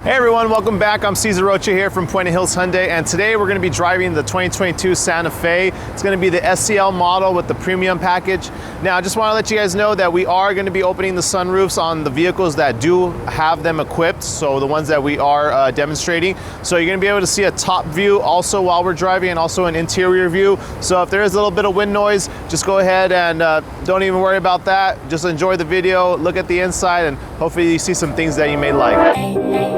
Hey everyone, welcome back. I'm Cesar Rocha here from Puente Hyundai, and today we're going to be driving the 2022 Santa Fe. It's going to be the SCL model with the premium package. Now, I just want to let you guys know that we are going to be opening the sunroofs on the vehicles that do have them equipped, so the ones that we are demonstrating. So you're going to be able to see a top view also while we're driving, and also an interior view. So if there is a little bit of wind noise, just go ahead and don't even worry about that. Just enjoy the video, look at the inside, and hopefully you see some things that you may like.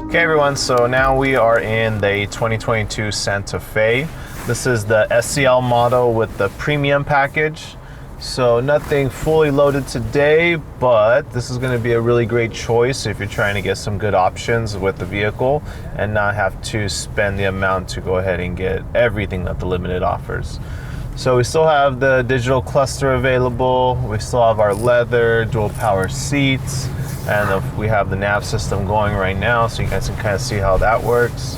Okay everyone, so now we are in the 2022 Santa Fe. This is the SCL model with the premium package. So nothing fully loaded today, but this is going to be a really great choice if you're trying to get some good options with the vehicle and not have to spend the amount to go ahead and get everything that the Limited offers. So we still have the digital cluster available, we still have our leather, dual power seats, and we have the nav system going right now, so you guys can kind of see how that works.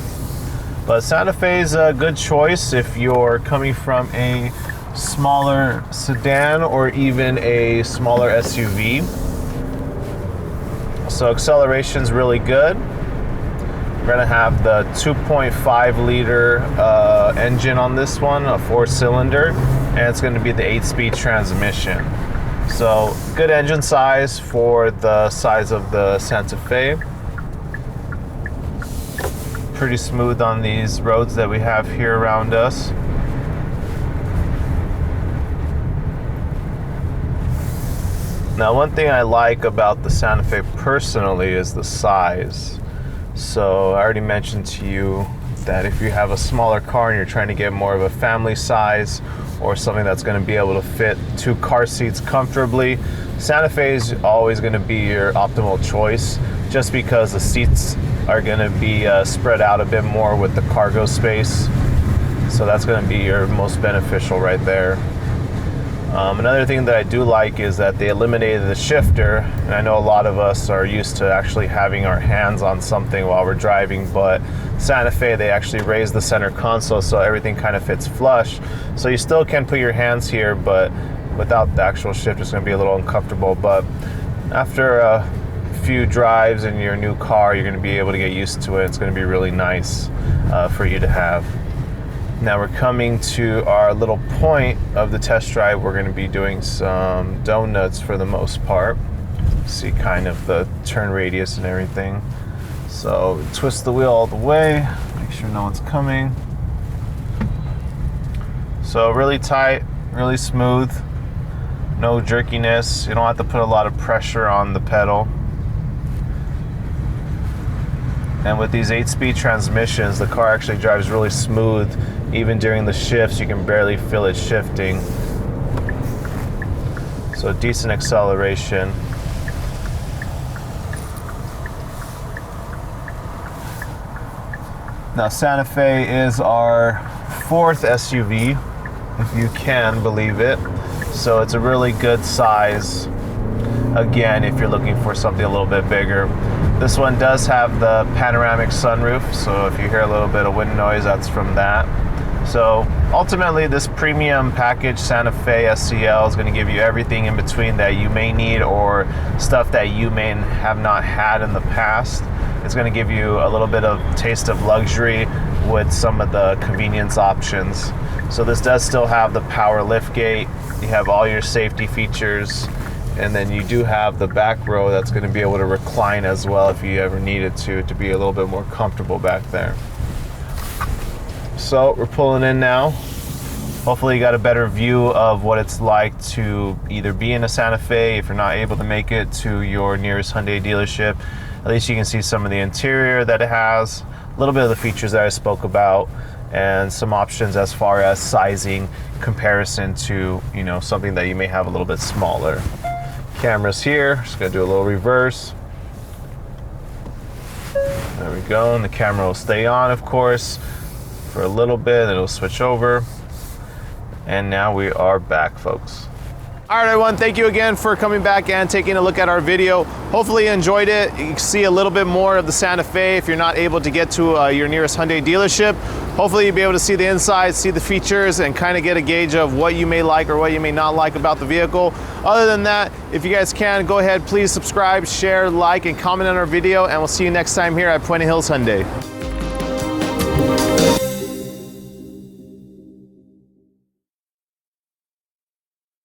But Santa Fe is a good choice if you're coming from a smaller sedan or even a smaller SUV. So acceleration's really good. We're gonna have the 2.5 liter engine on this one, a 4-cylinder, and it's gonna be the 8-speed transmission. So good engine size for the size of the Santa Fe. Pretty smooth on these roads that we have here around us. Now, one thing I like about the Santa Fe personally is the size. So I already mentioned to you that if you have a smaller car and you're trying to get more of a family size or something that's going to be able to fit 2 car seats comfortably, Santa Fe is always going to be your optimal choice, just because the seats are going to be spread out a bit more with the cargo space. So that's going to be your most beneficial right there. Another thing that I do like is that they eliminated the shifter, and I know a lot of us are used to actually having our hands on something while we're driving, but Santa Fe, they actually raised the center console so everything kind of fits flush. So you still can put your hands here, but without the actual shift, it's going to be a little uncomfortable. But after a few drives in your new car, you're going to be able to get used to it. It's going to be really nice for you to have. Now we're coming to our little point of the test drive. We're going to be doing some donuts for the most part. See kind of the turn radius and everything. So twist the wheel all the way, make sure no one's coming. So really tight, really smooth, no jerkiness. You don't have to put a lot of pressure on the pedal. And with these 8-speed transmissions, the car actually drives really smooth. Even during the shifts, you can barely feel it shifting. So decent acceleration. Now Santa Fe is our 4th SUV, if you can believe it. So it's a really good size, again, if you're looking for something a little bit bigger. This one does have the panoramic sunroof, so if you hear a little bit of wind noise, that's from that. So ultimately, this premium package Santa Fe SCL is going to give you everything in between that you may need, or stuff that you may have not had in the past. It's going to give you a little bit of taste of luxury with some of the convenience options. So this does still have the power liftgate. You have all your safety features. And then you do have the back row that's going to be able to recline as well if you ever needed to be a little bit more comfortable back there. So we're pulling in now. Hopefully you got a better view of what it's like to either be in a Santa Fe. If you're not able to make it to your nearest Hyundai dealership, at least you can see some of the interior that it has, a little bit of the features that I spoke about, and some options as far as sizing comparison to, you know, something that you may have a little bit smaller. Cameras here, just gonna do a little reverse. There we go, and the camera will stay on, of course, for a little bit, and it'll switch over. And now we are back, folks. All right, everyone, thank you again for coming back and taking a look at our video. Hopefully you enjoyed it. You can see a little bit more of the Santa Fe if you're not able to get to your nearest Hyundai dealership. Hopefully you'll be able to see the inside, see the features, and kind of get a gauge of what you may like or what you may not like about the vehicle. Other than that, if you guys can, go ahead, please subscribe, share, like, and comment on our video, and we'll see you next time here at Puente Hills Hyundai.